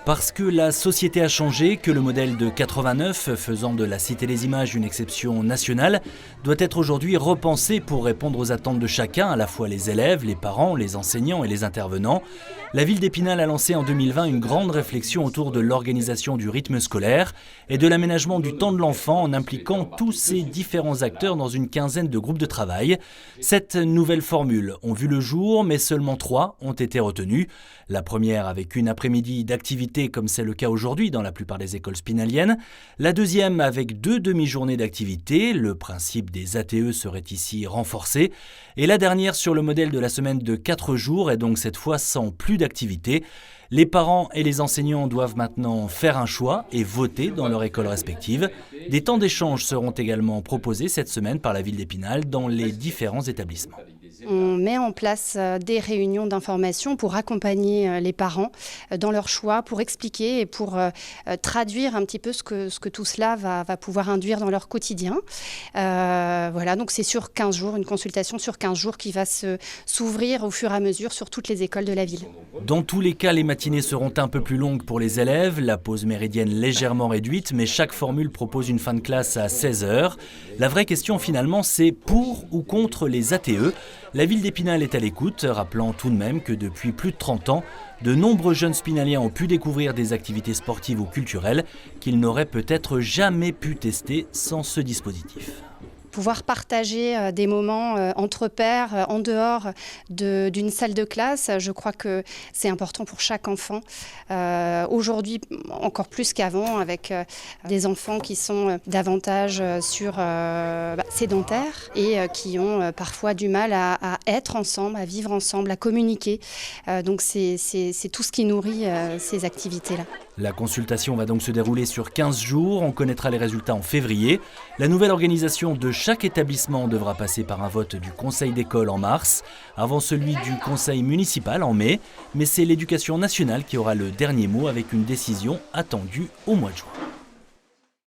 Parce que la société a changé, que le modèle de 89, faisant de la Cité des Images une exception nationale, doit être aujourd'hui repensé pour répondre aux attentes de chacun, à la fois les élèves, les parents, les enseignants et les intervenants. La ville d'Épinal a lancé en 2020 une grande réflexion autour de l'organisation du rythme scolaire et de l'aménagement du temps de l'enfant en impliquant tous ces différents acteurs dans une quinzaine de groupes de travail. 7 nouvelles formules ont vu le jour, mais seulement 3 ont été retenues. La première avec une après-midi d'activité comme c'est le cas aujourd'hui dans la plupart des écoles spinaliennes. La deuxième avec 2 demi-journées d'activité, le principe des ATE serait ici renforcé. Et la dernière sur le modèle de la semaine de 4 jours et donc cette fois sans plus d'activité. Les parents et les enseignants doivent maintenant faire un choix et voter dans leur école respective. Des temps d'échange seront également proposés cette semaine par la ville d'Épinal dans les différents établissements. On met en place des réunions d'information pour accompagner les parents dans leur choix, pour expliquer et pour traduire un petit peu ce que tout cela va pouvoir induire dans leur quotidien. Voilà, donc c'est sur 15 jours, une consultation sur 15 jours qui va s'ouvrir au fur et à mesure sur toutes les écoles de la ville. Dans tous les cas, les matinées seront un peu plus longues pour les élèves, la pause méridienne légèrement réduite, mais chaque formule propose une fin de classe à 16h. La vraie question finalement, c'est pour ou contre les ATE. La ville d'Épinal est à l'écoute, rappelant tout de même que depuis plus de 30 ans, de nombreux jeunes spinaliens ont pu découvrir des activités sportives ou culturelles qu'ils n'auraient peut-être jamais pu tester sans ce dispositif. Pouvoir partager des moments entre pairs, en dehors d'une salle de classe, je crois que c'est important pour chaque enfant. Aujourd'hui, encore plus qu'avant, avec des enfants qui sont davantage sédentaires et qui ont parfois du mal à être ensemble, à vivre ensemble, à communiquer. Donc c'est tout ce qui nourrit ces activités-là. La consultation va donc se dérouler sur 15 jours. On connaîtra les résultats en février. La nouvelle organisation de chaque établissement devra passer par un vote du conseil d'école en mars, avant celui du conseil municipal en mai. Mais c'est l'éducation nationale qui aura le dernier mot avec une décision attendue au mois de juin.